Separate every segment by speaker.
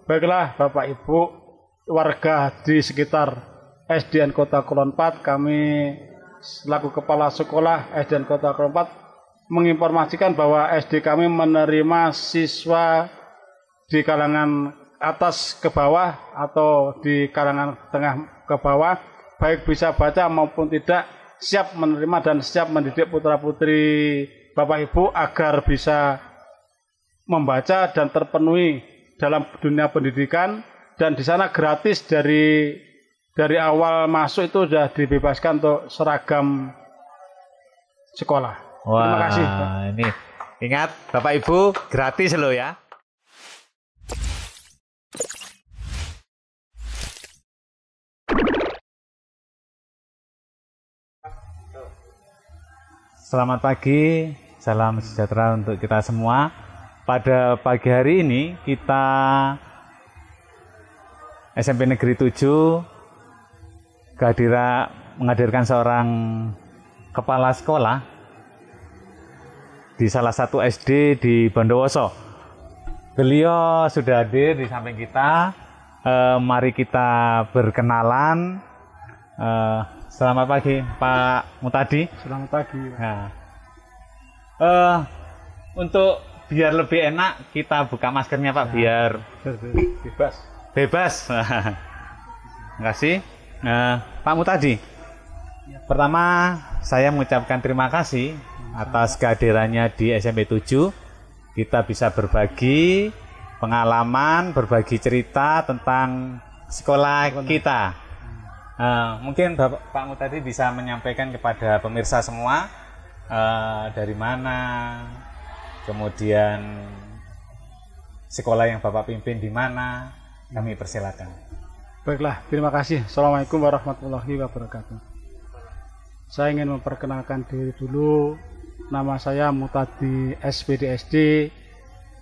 Speaker 1: Baiklah Bapak Ibu warga di sekitar SDN Kota Kulon 4, kami selaku Kepala Sekolah SDN Kota Kulon 4 menginformasikan bahwa SD kami menerima siswa di kalangan atas ke bawah atau di kalangan tengah ke bawah, baik bisa baca maupun tidak, siap menerima dan siap mendidik putra-putri Bapak Ibu agar bisa membaca dan terpenuhi dalam dunia pendidikan, dan di sana gratis dari awal masuk itu sudah dibebaskan untuk seragam sekolah.
Speaker 2: Wah,
Speaker 1: terima kasih.
Speaker 2: Ini ingat Bapak Ibu gratis loh ya. Selamat pagi, salam sejahtera untuk kita semua. Pada pagi hari ini kita SMP Negeri 7 menghadirkan seorang kepala sekolah di salah satu SD di Bondowoso. Beliau sudah hadir di samping kita. Mari kita berkenalan. Selamat pagi Pak Mutadi.
Speaker 1: Selamat pagi.
Speaker 2: Nah, untuk biar lebih enak kita buka maskernya Pak, biar bebas. Terima kasih. Pak Mutadi, pertama saya mengucapkan terima kasih atas kehadirannya di SMP 7. Kita bisa berbagi pengalaman, berbagi cerita tentang sekolah kita. Mungkin Pak Mutadi bisa menyampaikan kepada pemirsa semua dari mana, kemudian sekolah yang Bapak pimpin di mana, kami persilakan.
Speaker 1: Baiklah, terima kasih. Assalamualaikum warahmatullahi wabarakatuh. Saya ingin memperkenalkan diri dulu. Nama saya Mutadi SPDSD,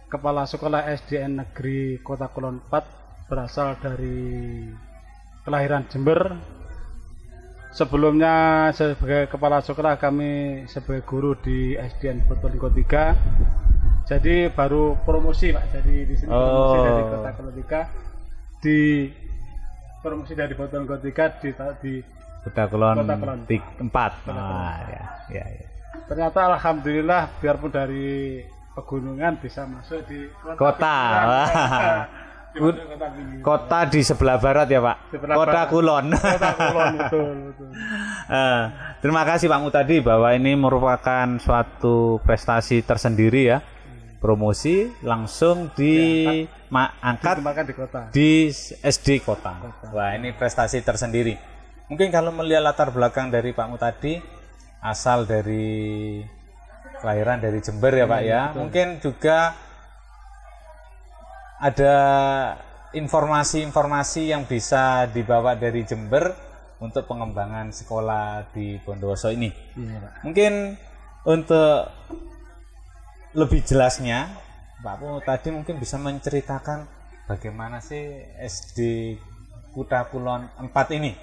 Speaker 1: Kepala Sekolah SDN Negeri Kota Kulon 4, berasal dari kelahiran Jember. Sebelumnya sebagai kepala sekolah, kami sebagai guru di SDN Botolinggo 3. Jadi baru promosi Pak, jadi di sini promosi dari Kota Kulon 3, di promosi dari Botolinggo 3 di
Speaker 2: Kota Kulon 4. Ya.
Speaker 1: Ternyata alhamdulillah biarpun dari pegunungan bisa masuk di
Speaker 2: kota. Kota di sebelah barat ya Pak, Kota Kulon.
Speaker 1: Kota Kulon, betul.
Speaker 2: Terima kasih Pak Mutadi bahwa ini merupakan suatu prestasi tersendiri ya. Promosi langsung diangkat di SD kota. Wah, ini prestasi tersendiri. Mungkin kalau melihat latar belakang dari Pak Mutadi, asal dari kelahiran dari Jember ya Pak ya. Betul. Mungkin juga ada informasi-informasi yang bisa dibawa dari Jember untuk pengembangan sekolah di Bondowoso ini. Iya, mungkin untuk lebih jelasnya, Pak tadi mungkin bisa menceritakan bagaimana sih SD Kota Kulon 4 ini.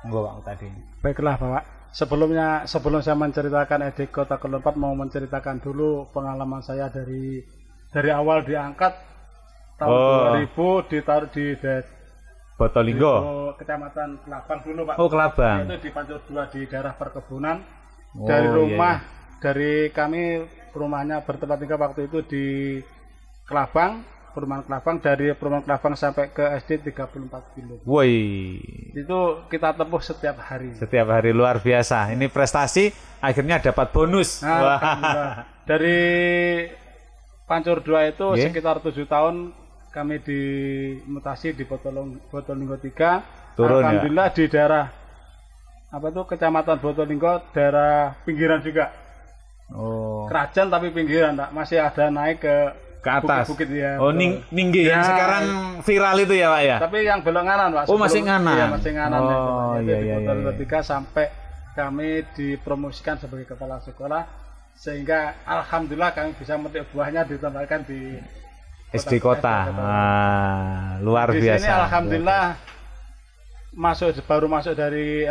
Speaker 2: Enggak Pak tadi.
Speaker 1: Baiklah Bapak. Sebelum saya menceritakan SD Kota Kulon 4, mau menceritakan dulu pengalaman saya dari awal diangkat tahun 2000 ditaruh di
Speaker 2: Botolinggo,
Speaker 1: Kecamatan Kelabang dulu Pak.
Speaker 2: Oh Kelabang.
Speaker 1: Itu di Pancur 2 di daerah perkebunan. Dari rumah, dari kami rumahnya bertempat tinggal waktu itu di Kelabang, perumahan Kelabang. Dari perumahan Kelabang sampai ke SD 34 kilo.
Speaker 2: Woi.
Speaker 1: Itu kita tempuh setiap hari.
Speaker 2: Setiap hari, luar biasa. Ini prestasi, akhirnya dapat bonus.
Speaker 1: Nah, dari Pancur 2 itu sekitar 7 tahun kami dimutasi di Botolinggo 3.
Speaker 2: Turun,
Speaker 1: alhamdulillah ya? Di daerah Kecamatan Botolinggo, daerah pinggiran juga. Kerajaan tapi pinggiran, masih ada naik ke
Speaker 2: atas.
Speaker 1: Bukit-bukit ya.
Speaker 2: Ninggi yang sekarang viral itu ya Pak ya.
Speaker 1: Tapi yang belok nganan Pak.
Speaker 2: Masih nganan.
Speaker 1: Iya, masih nganan. Di Botolinggo 3
Speaker 2: iya.
Speaker 1: sampai kami dipromosikan sebagai kepala sekolah, sehingga alhamdulillah kami bisa memetik buahnya ditambahkan di
Speaker 2: SD kota. Luar biasa.
Speaker 1: Di sini alhamdulillah baru masuk dari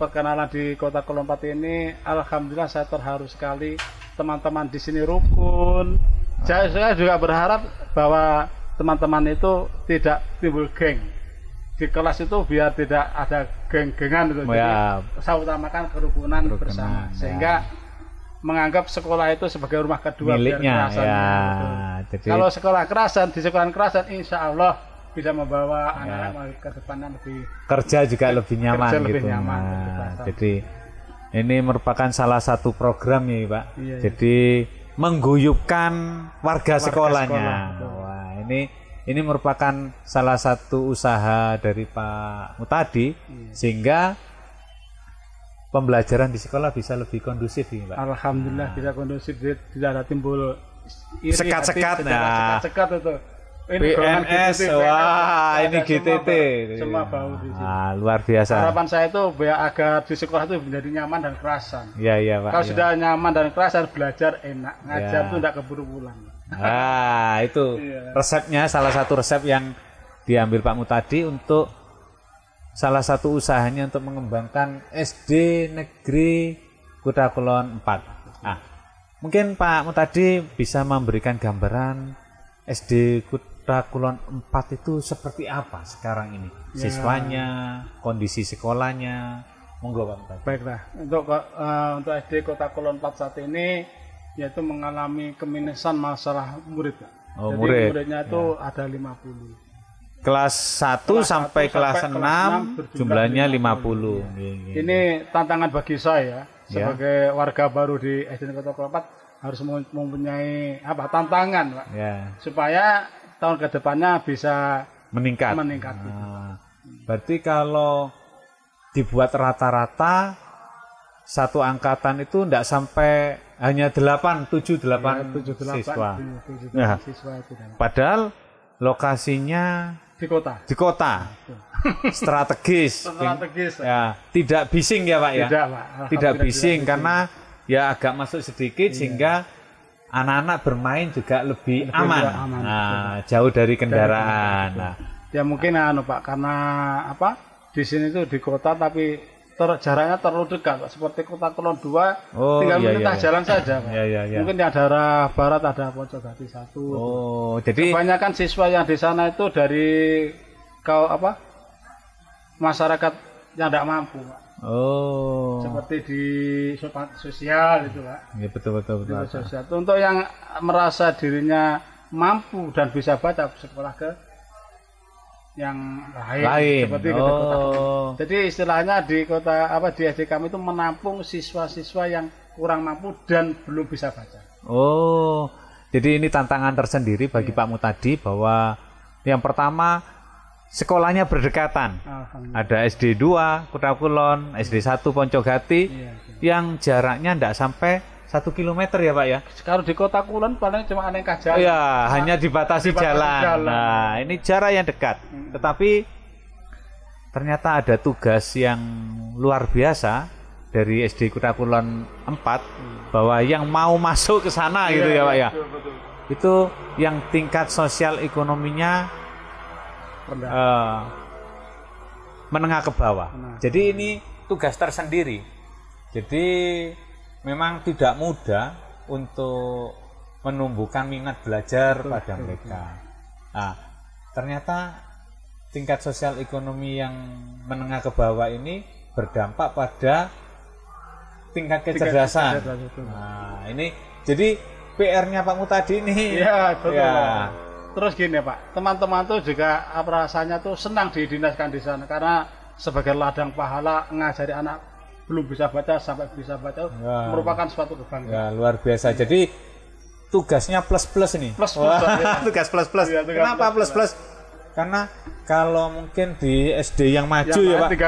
Speaker 1: perkenalan di Kota Kulon 4 ini, alhamdulillah saya terharu sekali. Teman-teman di sini rukun. Saya juga berharap bahwa teman-teman itu tidak timbul geng di kelas itu, biar tidak ada geng-gengan itu. Jadi saya utamakan kerukunan bersama, sehingga menganggap sekolah itu sebagai rumah kedua
Speaker 2: miliknya.
Speaker 1: Jadi, kalau sekolah kerasan, di sekolah kerasan insya Allah bisa membawa anak-anak ke depannya lebih
Speaker 2: kerja juga lebih nyaman gitu.
Speaker 1: Lebih nyaman,
Speaker 2: jadi ini merupakan salah satu program ya Pak.
Speaker 1: Iya.
Speaker 2: Jadi mengguyupkan warga sekolahnya. Wah, ini merupakan salah satu usaha dari Pak Mutadi, sehingga pembelajaran di sekolah bisa lebih kondusif ya Pak.
Speaker 1: Alhamdulillah bisa kondusif, tidak ada timbul
Speaker 2: sekat-sekat.
Speaker 1: Sekat itu. Ini
Speaker 2: PNS, wah ini GTT.
Speaker 1: Semua bau di sini.
Speaker 2: Luar biasa.
Speaker 1: Harapan saya itu biar agar di sekolah itu menjadi nyaman dan kerasan.
Speaker 2: Iya Pak.
Speaker 1: Kalau sudah nyaman dan kerasan, belajar enak, ngajar itu tidak keburu pulang.
Speaker 2: Itu resepnya, salah satu resep yang diambil Pak Mutadi untuk salah satu usahanya untuk mengembangkan SD Negeri Kuta Kulon 4. Mungkin Pak Mutadi bisa memberikan gambaran SD Kuta Kulon 4 itu seperti apa sekarang ini, siswanya, kondisi sekolahnya, monggo Pak Mutadi.
Speaker 1: Baiklah, untuk SD Kuta Kulon 4 saat ini yaitu mengalami keminusan masalah murid. Jadi muridnya itu ada 50.
Speaker 2: Kelas 1 sampai kelas 6 jumlahnya 50.
Speaker 1: Ini tantangan bagi saya sebagai warga baru di SD Kuta Kulon 4, harus mempunyai tantangan Pak. Supaya tahun ke depannya bisa meningkat.
Speaker 2: Berarti kalau dibuat rata-rata satu angkatan itu tidak sampai hanya 8 siswa.
Speaker 1: Siswa itu.
Speaker 2: Padahal lokasinya di kota. Strategis. Tidak bising ya Pak ya. Tidak bising karena ya agak masuk sedikit sehingga anak-anak bermain juga lebih aman. Jauh dari kendaraan.
Speaker 1: Ya mungkin Pak, karena di sini tuh di kota tapi jaraknya terlalu dekat, seperti Kuta Kulon 2, tinggal melintasi jalan saja Pak. Mungkin di daerah barat ada Pojokgati 1.
Speaker 2: Jadi
Speaker 1: kebanyakan siswa yang di sana itu dari masyarakat yang tidak mampu Pak. Seperti di sosial itu Pak.
Speaker 2: Ya betul.
Speaker 1: Sosial. Untuk yang merasa dirinya mampu dan bisa baca, sekolah ke yang lain. Seperti kota. Jadi istilahnya di di SD kami itu menampung siswa-siswa yang kurang mampu dan belum bisa baca.
Speaker 2: Jadi ini tantangan tersendiri bagi Pak Mutadi, bahwa yang pertama sekolahnya berdekatan. Ada SD 2 Kuta Kulon, SD 1 Pojokgati, yang jaraknya tidak sampai 1 kilometer ya Pak ya.
Speaker 1: Kalau di Kota Kulon paling cuma aneka jalan.
Speaker 2: Hanya dibatasi jalan. Nah, ini jarak yang dekat. Tetapi ternyata ada tugas yang luar biasa dari SD Kuta Kulon 4, bahwa yang mau masuk ke sana gitu ya Pak ya.
Speaker 1: Betul.
Speaker 2: Itu yang tingkat sosial ekonominya menengah ke bawah. Jadi ini tugas tersendiri. Jadi memang tidak mudah untuk menumbuhkan minat belajar pada mereka. Ternyata tingkat sosial ekonomi yang menengah ke bawah ini berdampak pada tingkat kecerdasan. Ini jadi PR-nya Pak Mutadi ini.
Speaker 1: Terus gini Pak, teman-teman tuh juga rasanya tuh senang didinaskan di sana, karena sebagai ladang pahala ngajari anak belum bisa baca sampai bisa baca merupakan suatu kebanggaan.
Speaker 2: Luar biasa. Jadi tugasnya plus ini. Tugas plus. Kenapa plus? Karena kalau mungkin di SD yang maju ya Pak,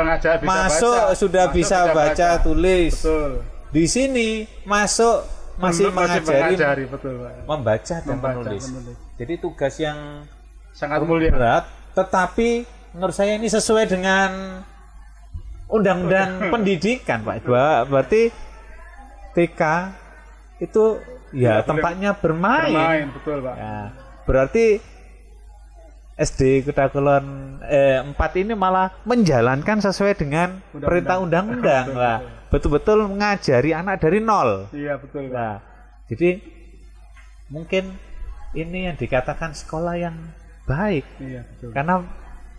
Speaker 2: masuk sudah bisa baca tulis.
Speaker 1: Betul.
Speaker 2: Di sini masuk masih mengajari
Speaker 1: betul, Pak.
Speaker 2: Membaca dan menulis. Jadi tugas yang
Speaker 1: sangat mulia,
Speaker 2: berat, tetapi menurut saya ini sesuai dengan undang-undang pendidikan Pak. Berarti TK itu tempatnya bermain.
Speaker 1: Betul Pak.
Speaker 2: Berarti SD Kuta Kulon 4 ini malah menjalankan sesuai dengan perintah undang-undang. Betul-betul mengajari anak dari nol.
Speaker 1: Iya betul Pak.
Speaker 2: Jadi mungkin ini yang dikatakan sekolah yang baik.
Speaker 1: Iya, betul.
Speaker 2: Karena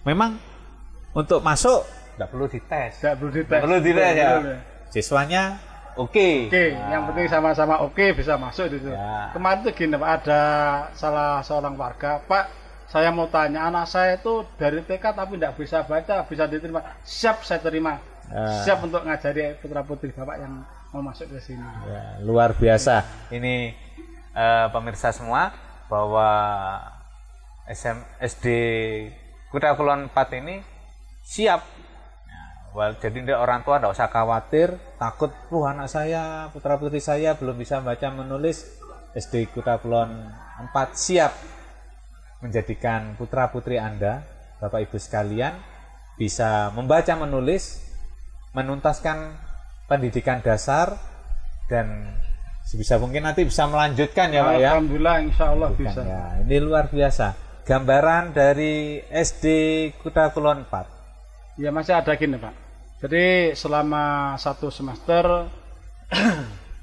Speaker 2: memang untuk masuk tidak perlu dites.
Speaker 1: Tidak perlu
Speaker 2: dites ya.
Speaker 1: Betul.
Speaker 2: Siswanya oke.
Speaker 1: Yang penting sama-sama oke bisa masuk gitu.
Speaker 2: Ya.
Speaker 1: Kemarin tuh gini Pak, ada salah seorang warga, Pak, saya mau tanya anak saya itu dari TK tapi tidak bisa baca, bisa diterima. Siap saya terima. Siap untuk ngajari putra putri Bapak yang mau masuk ke sini.
Speaker 2: Ya, luar biasa. Ini pemirsa semua bahwa SD Kuta Kulon 4 ini siap. Jadi orang tua tidak usah khawatir, takut, anak saya, putra putri saya belum bisa baca menulis. SD Kuta Kulon 4 siap menjadikan putra putri Anda, Bapak Ibu sekalian, bisa membaca menulis, menuntaskan pendidikan dasar, dan sebisa mungkin nanti bisa melanjutkan ya Pak ya.
Speaker 1: Alhamdulillah, insya Allah bisa.
Speaker 2: Ya, ini luar biasa. Gambaran dari SD Kuta Kulon 4.
Speaker 1: Ya masih ada gini Pak. Jadi selama 1 semester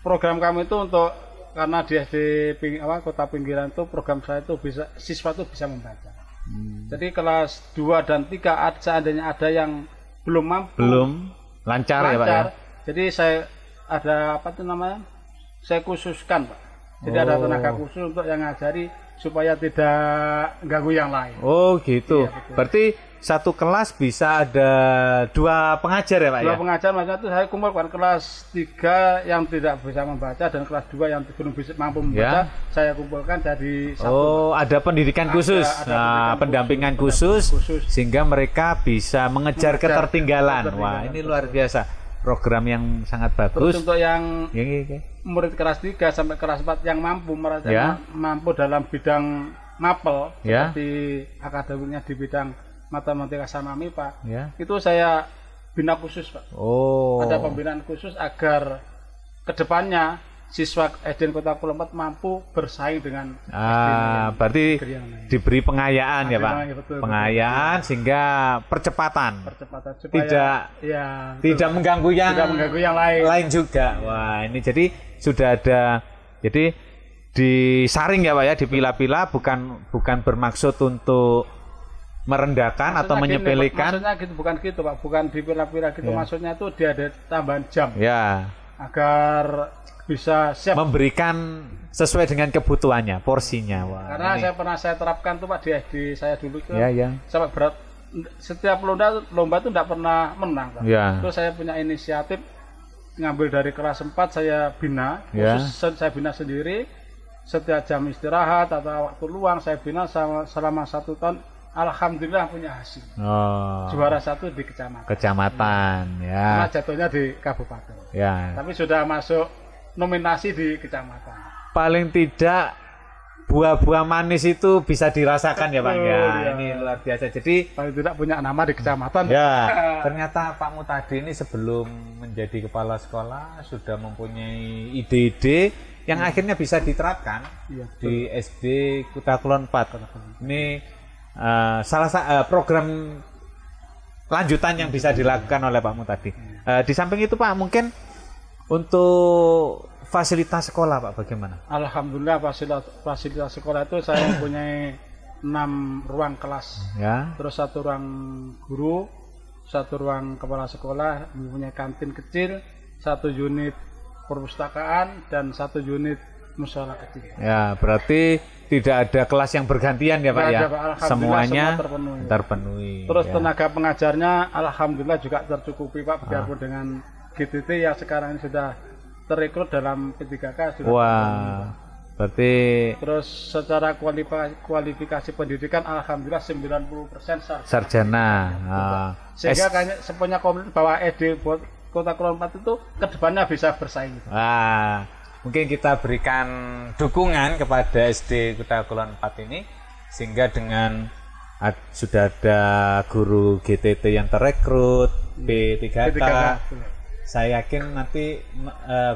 Speaker 1: program kami itu untuk, karena di SD kota pinggiran itu program saya itu bisa siswa itu bisa membaca. Jadi kelas 2 dan 3 seandainya ada yang belum mampu,
Speaker 2: lancar ya Pak ya.
Speaker 1: Jadi saya ada saya khususkan Pak. Jadi ada tenaga khusus untuk yang ngajari supaya tidak ganggu yang lain.
Speaker 2: Oh gitu.
Speaker 1: Iya,
Speaker 2: berarti satu kelas bisa ada 2 pengajar ya Pak ya?
Speaker 1: 2 pengajar, maksudnya itu saya kumpulkan kelas 3 yang tidak bisa membaca dan kelas 2 yang belum bisa mampu membaca, saya kumpulkan jadi satu.
Speaker 2: Oh, ada pendidikan khusus. Pendampingan khusus sehingga mereka bisa mengejar ketertinggalan. Wah, ini luar biasa. Program yang sangat bagus.
Speaker 1: Terus untuk yang murid kelas 3 sampai kelas 4 yang mampu mampu dalam bidang mapel, seperti akademiknya di bidang matematika sama MIPA, itu saya bina khusus Pak. Ada pembinaan khusus agar kedepannya siswa SD Kota Kulon 4 mampu bersaing dengan
Speaker 2: berarti diberi pengayaan ya Pak.
Speaker 1: Betul,
Speaker 2: pengayaan sehingga percepatan
Speaker 1: supaya
Speaker 2: tidak mengganggu yang lain juga. Wah, ini jadi sudah ada, jadi disaring ya Pak ya, dipilah-pilah, bukan bermaksud untuk merendahkan atau menyepelekan.
Speaker 1: Maksudnya gitu, bukan gitu Pak, bukan dipilah-pilah gitu. Maksudnya itu dia ada tambahan jam. Agar bisa siap
Speaker 2: memberikan sesuai dengan kebutuhannya, porsinya. Wah,
Speaker 1: karena saya terapkan tuh Pak di SD saya dulu itu sampai berat setiap lomba itu tidak pernah menang Pak. Terus saya punya inisiatif ngambil dari kelas 4 saya bina, khusus saya bina sendiri. Setiap jam istirahat atau waktu luang saya bina selama 1 tahun. Alhamdulillah punya hasil. Juara 1 di kecamatan. Karena jatuhnya di kabupaten. Tapi sudah masuk nominasi di kecamatan.
Speaker 2: Paling tidak buah-buah manis itu bisa dirasakan ya Pak. Ini luar biasa. Jadi
Speaker 1: paling tidak punya nama di kecamatan.
Speaker 2: Ternyata Pak Mutadi ini sebelum menjadi kepala sekolah sudah mempunyai ide-ide yang akhirnya bisa diterapkan di SD Kuta Kulon 4. Ini salah satu program lanjutan yang bisa dilakukan oleh Pak Mutadi. Di samping itu Pak, mungkin untuk fasilitas sekolah Pak bagaimana?
Speaker 1: Alhamdulillah fasilitas sekolah itu saya mempunyai 6 ruang kelas, terus 1 ruang guru, 1 ruang kepala sekolah, mempunyai kantin kecil, 1 unit perpustakaan, dan 1 unit mushola kecil.
Speaker 2: Berarti tidak ada kelas yang bergantian ya Pak ya? Semuanya terpenuhi.
Speaker 1: Terus tenaga pengajarnya alhamdulillah juga tercukupi Pak, biarpun dengan GTT yang sekarang ini sudah terrekrut dalam P3K sudah.
Speaker 2: Berarti
Speaker 1: terus secara kualifikasi pendidikan alhamdulillah 90%
Speaker 2: sarjana.
Speaker 1: Sehingga semuanya komitmen bahwa SD Kota Kulon 4 itu kedepannya bisa bersaing.
Speaker 2: Mungkin kita berikan dukungan kepada SD Kuta Kulon 4 ini sehingga dengan sudah ada guru GTT yang terekrut, P3K, saya yakin nanti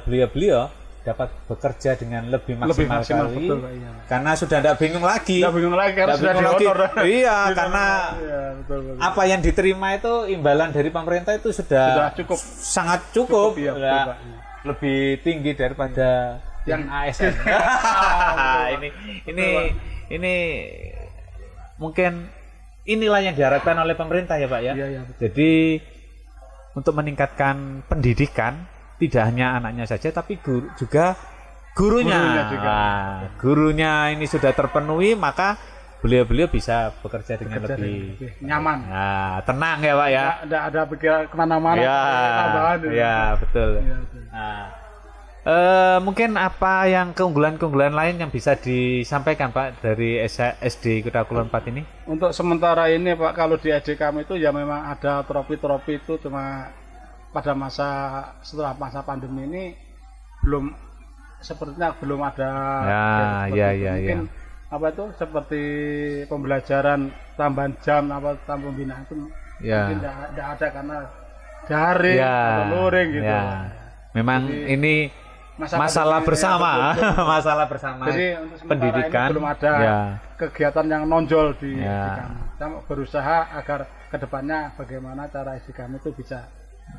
Speaker 2: beliau-beliau dapat bekerja dengan lebih maksimal kali, betul, karena sudah tidak bingung lagi.
Speaker 1: Karena sudah dihonor.
Speaker 2: Karena betul. Apa yang diterima itu imbalan dari pemerintah itu sudah cukup, sangat cukup. Lebih tinggi daripada yang ASN. Ini mungkin inilah yang diharapkan oleh pemerintah ya Pak ya.
Speaker 1: Iya,
Speaker 2: Jadi untuk meningkatkan pendidikan tidak hanya anaknya saja tapi juga gurunya. Gurunya ini sudah terpenuhi, maka beliau bisa bekerja dengan lebih
Speaker 1: nyaman.
Speaker 2: Nah, tenang ya Pak ya.
Speaker 1: Tidak ada pikiran kemana-mana.
Speaker 2: Ya, betul. Nah, mungkin apa yang keunggulan-keunggulan lain yang bisa disampaikan Pak dari SD Kota Kulon 4 ini?
Speaker 1: Untuk sementara ini Pak, kalau di SD kami itu ya memang ada trofi-trofi itu, cuma pada setelah masa pandemi ini sepertinya belum ada. Mungkin apa itu seperti pembelajaran tambahan jam tambahan pembinaan itu mungkin tidak ada karena daring atau luring gitu.
Speaker 2: Memang jadi, ini masalah bersama, masalah bersama.
Speaker 1: Jadi untuk
Speaker 2: pendidikan
Speaker 1: ini belum ada kegiatan yang nonjol di kami. Kita berusaha agar kedepannya bagaimana cara SD kami itu bisa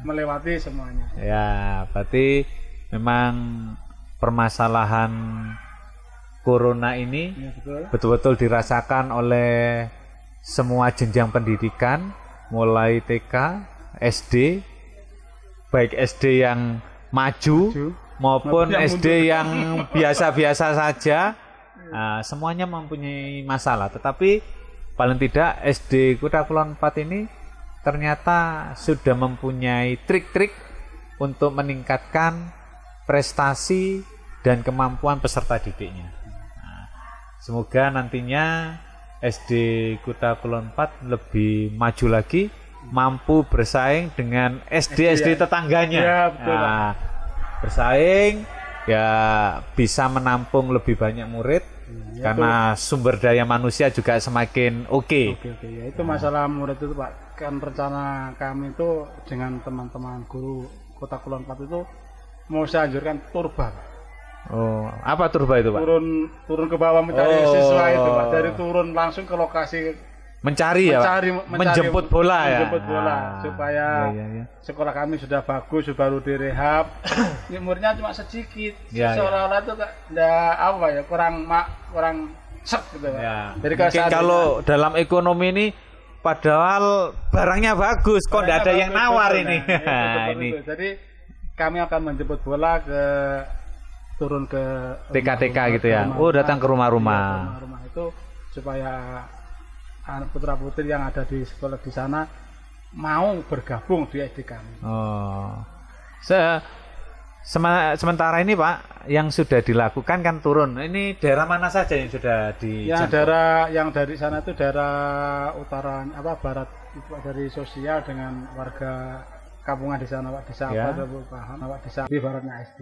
Speaker 1: melewati semuanya.
Speaker 2: Ya, berarti memang permasalahan Corona ini betul-betul dirasakan oleh semua jenjang pendidikan, mulai TK, SD, baik SD yang maju maupun SD yang biasa-biasa saja, semuanya mempunyai masalah. Tetapi paling tidak SD Kota Kulon 4 ini ternyata sudah mempunyai trik-trik untuk meningkatkan prestasi dan kemampuan peserta didiknya. Semoga nantinya SD Kota Kulon 4 lebih maju lagi, mampu bersaing dengan SD tetangganya.
Speaker 1: Ya, betul,
Speaker 2: bersaing, ya bisa menampung lebih banyak murid, karena sumber daya manusia juga semakin oke.
Speaker 1: Ya, itu masalah murid itu Pak. Kan rencana kami itu dengan teman-teman guru Kota Kulon 4 itu mau saya anjurkan turba.
Speaker 2: Oh, apa turba itu Pak?
Speaker 1: Turun ke bawah mencari siswa itu Pak. Dari turun langsung ke lokasi menjemput bola supaya sekolah kami sudah bagus, baru direhab. Muridnya cuma sedikit. Seolah-olah itu kurang sek gitu Pak. Jadi
Speaker 2: kalau dalam ekonomi ini padahal barangnya bagus, kok tidak ada yang nawar ini.
Speaker 1: Betul. Jadi kami akan menjemput bola turun ke
Speaker 2: TK gitu ya. Datang ke rumah-rumah.
Speaker 1: Rumah itu supaya anak putra putri yang ada di sekolah di sana mau bergabung di SD kami. Sementara ini Pak, yang sudah dilakukan kan turun. Ini daerah mana saja yang sudah Ya, daerah yang dari sana itu daerah utara barat dari sosial dengan warga kampungan di sana Pak, desa paham Pak, desa di baratnya SD.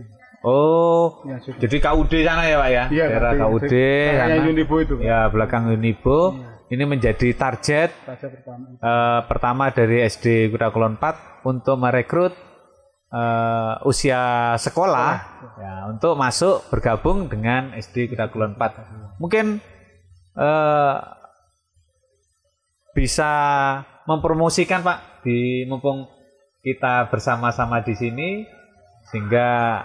Speaker 1: Jadi KUD sana ya Pak ya? Iya, daerah KUD sana. Unibo itu Pak. Ya, belakang Unibo. Ini menjadi target pertama dari SD Kota Kulon 4 untuk merekrut usia sekolah untuk masuk bergabung dengan SD Kota Kulon 4. Mungkin bisa mempromosikan Pak mumpung kita bersama-sama di sini, sehingga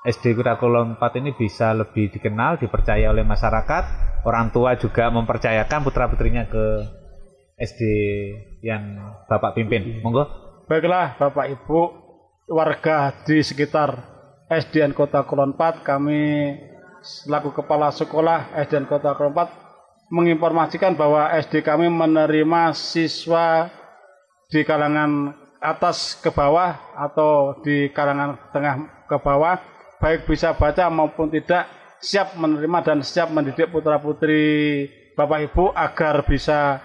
Speaker 1: SD Kota Kulon 4 ini bisa lebih dikenal, dipercaya oleh masyarakat. Orang tua juga mempercayakan putra-putrinya ke SD yang Bapak pimpin. Monggo. Baiklah Bapak Ibu, warga di sekitar SDN Kota Kulon 4, kami selaku Kepala Sekolah SDN Kota Kulon 4 menginformasikan bahwa SD kami menerima siswa di kalangan atas ke bawah atau di kalangan tengah ke bawah, baik bisa baca maupun tidak, siap menerima dan siap mendidik putra-putri Bapak Ibu agar bisa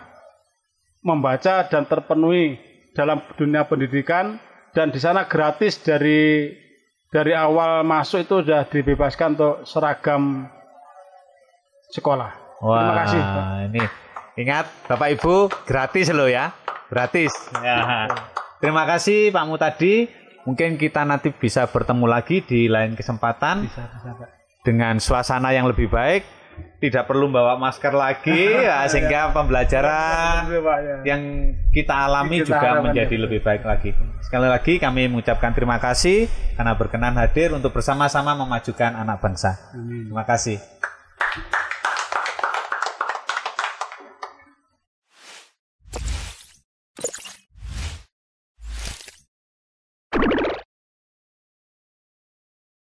Speaker 1: membaca dan terpenuhi dalam dunia pendidikan. Dan di sana gratis dari awal masuk itu sudah dibebaskan untuk seragam sekolah. Terima kasih.
Speaker 2: Ini ingat Bapak Ibu, gratis loh ya, gratis. Ya. Terima kasih Pak Mutadi. Mungkin kita nanti bisa bertemu lagi di lain kesempatan. Bisa, Pak. Dengan suasana yang lebih baik, tidak perlu bawa masker lagi, sehingga pembelajaran yang kita alami juga menjadi lebih baik lagi. Sekali lagi kami mengucapkan terima kasih karena berkenan hadir untuk bersama-sama memajukan anak bangsa. Terima kasih.